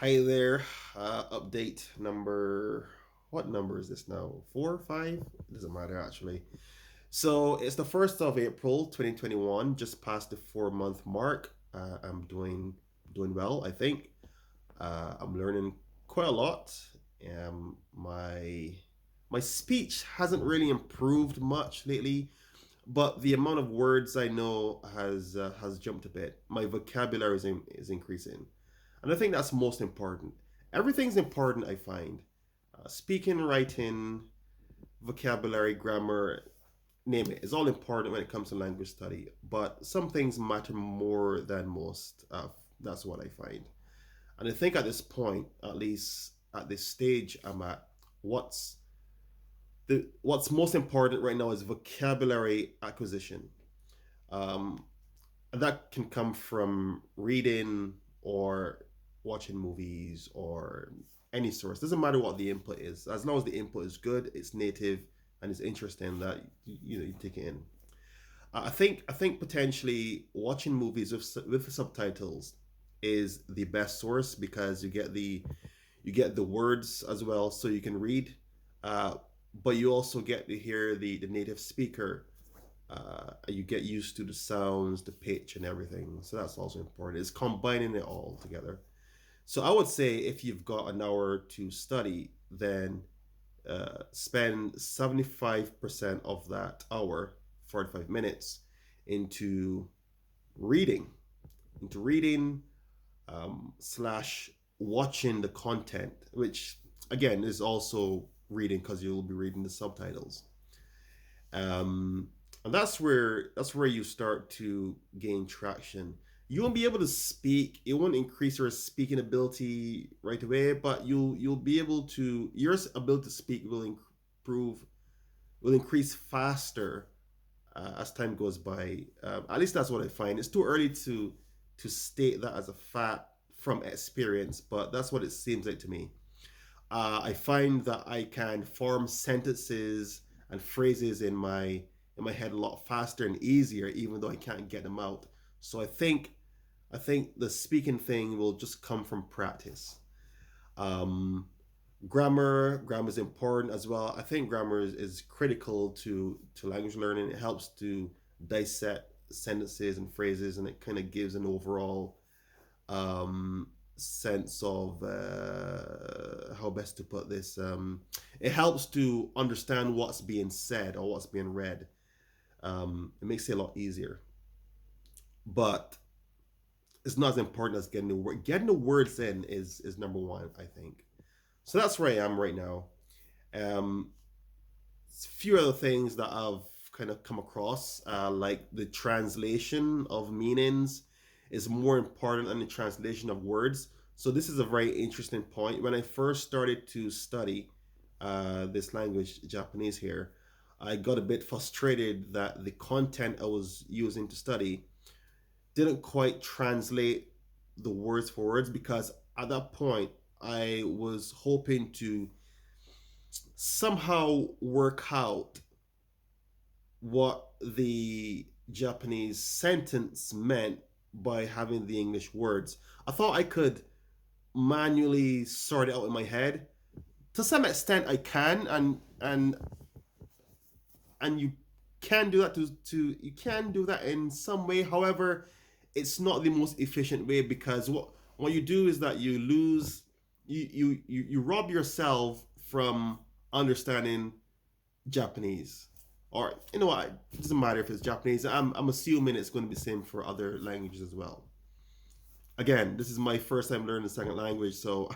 Hi there. Update number. What number is this now? Four or five? It doesn't matter actually. So it's the 1st of April 2021, just past the 4 month mark. I'm doing well, I think. I'm learning quite a lot. My speech hasn't really improved much lately, but the amount of words I know has jumped a bit. My vocabulary is increasing, and I think that's most important. Everything's important, I find. Speaking, writing, vocabulary, grammar, name it. It's all important when it comes to language study. But some things matter more than most. That's what I find. And I think at this point, at least at this stage I'm at, what's what's most important right now is vocabulary acquisition. Um, and that can come from reading or watching movies or any source. Doesn't matter what the input is, as long as the input is good, it's native, and it's interesting that you take it in. I think potentially watching movies with subtitles is the best source because you get the words as well, so you can read, uh, but you also get to hear the native speaker. You get used to the sounds, the pitch, and everything. So that's also important. It's combining it all together. So I would say if you've got an hour to study, then spend 75% of that hour, 45 minutes, into reading, into reading slash watching the content, which again is also reading because you'll be reading the subtitles. um, and that's where you start to gain traction. You won't be able to speak. It won't increase your speaking ability right away, but you'll be able to. Your ability to speak will improve, will increase faster as time goes by. At least that's what I find. It's too early to state that as a fact from experience, but that's what it seems like to me. I find that I can form sentences and phrases in my head a lot faster and easier, even though I can't get them out. So I think the speaking thing will just come from practice. Um, grammar is important as well. I think grammar is critical to language learning. It helps to dissect sentences and phrases, and it kind of gives an overall sense of how best to put this. It helps to understand what's being said or what's being read. It makes it a lot easier, but it's not as important as getting the word. Getting the words in is number one, I think. So that's where I am right now. Um, a few other things that I've kind of come across, like the translation of meanings is more important than the translation of words. So this is a very interesting point. When I first started to study this language, Japanese here, I got a bit frustrated that the content I was using to study didn't quite translate the words for words, because at that point I was hoping to somehow work out what the Japanese sentence meant by having the English words. I thought I could manually sort it out in my head. To some extent, I can, and you can do that to you can do that in some way. However, it's not the most efficient way, because what you do is that you lose you rob yourself from understanding Japanese. Or you know what, it doesn't matter if it's Japanese. I'm assuming it's going to be the same for other languages as well. Again, this is my first time learning a second language, so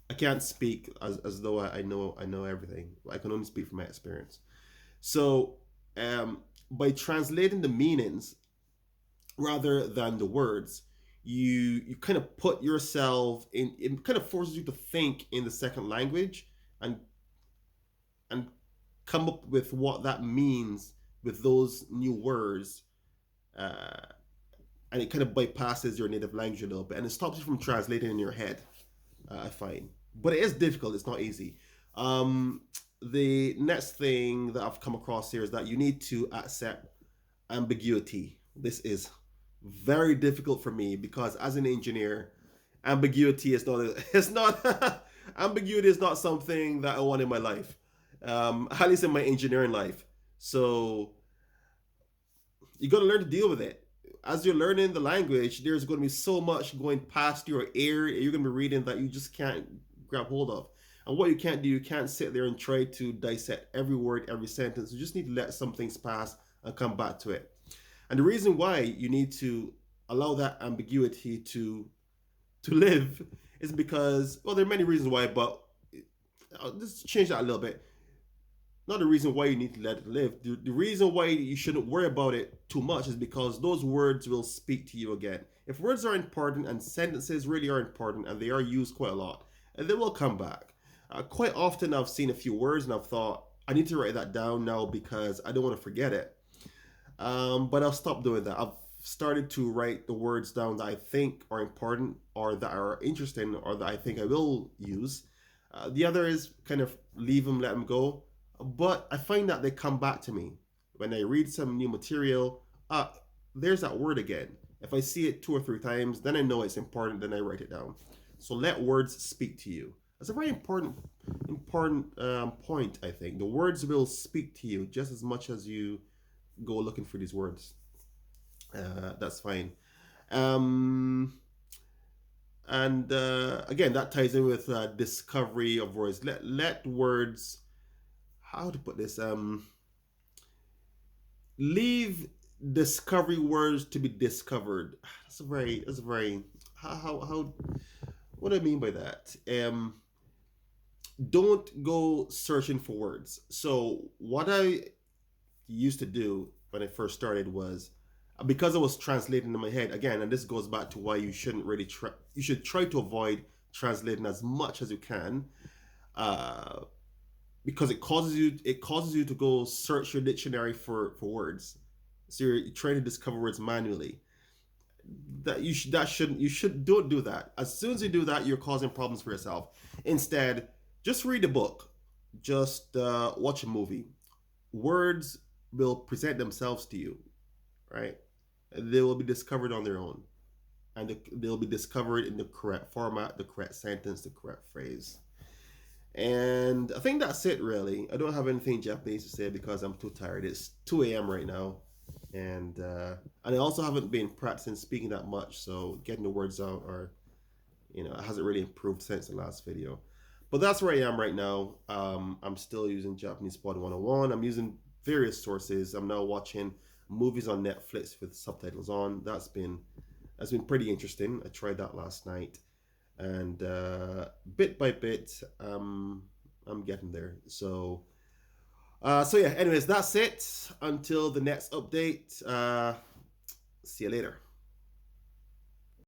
I can't speak as though I know everything. I can only speak from my experience. So by translating the meanings rather than the words, you kind of put yourself in. It kind of forces you to think in the second language, and and come up with what that means with those new words, uh, and it kind of bypasses your native language a little bit, and it stops you from translating in your head. I find, but it is difficult. It's not easy. Um, the next thing that I've come across here is that you need to accept ambiguity. This is very difficult for me because as an engineer, ambiguity is not. It's not. Ambiguity is not something that I want in my life. At least in my engineering life. So you got to learn to deal with it. As you're learning the language, there's going to be so much going past your ear. You're going to be reading that you just can't grab hold of. And what you can't do, you can't sit there and try to dissect every word, every sentence. You just need to let some things pass and come back to it. And the reason why you need to allow that ambiguity to live is because, well, there are many reasons why, but I'll just change that a little bit. Not the reason why you need to let it live. The reason why you shouldn't worry about it too much is because those words will speak to you again. If words are important and sentences really are important and they are used quite a lot, and they will come back. Quite often, I've seen a few words and I've thought, I need to write that down now because I don't want to forget it. But I'll stop doing that. I've started to write the words down that I think are important or that are interesting or that I think I will use. The other is kind of leave them, let them go. But I find that they come back to me when I read some new material. There's that word again. If I see it two or three times, then I know it's important. Then I write it down. So let words speak to you. That's a very important point. I think the words will speak to you just as much as you go looking for these words. That's fine. Um, and again, that ties in with discovery of words. Let words. How to put this? Leave discovery words to be discovered. That's a very. How what do I mean by that? Don't go searching for words. So what I used to do when I first started was because I was translating in my head again, and this goes back to why you shouldn't really try. You should try to avoid translating as much as you can, uh, because it causes you to go search your dictionary for words. So you're trying to discover words manually. That you should don't do that. As soon as you do that, you're causing problems for yourself. Instead, just read a book. Just watch a movie. Words will present themselves to you, right? They will be discovered on their own, and they'll be discovered in the correct format, the correct sentence, the correct phrase. And I think that's it, really. I don't have anything Japanese to say because I'm too tired. It's 2 a.m. right now, and I also haven't been practicing speaking that much, so getting the words out or it hasn't really improved since the last video. But that's where I am right now. I'm still using Japanese Spot 101. I'm using various sources. I'm now watching movies on Netflix with subtitles on. That's been pretty interesting. I tried that last night, and bit by bit, I'm getting there. So yeah. Anyways, that's it. Until the next update. See you later.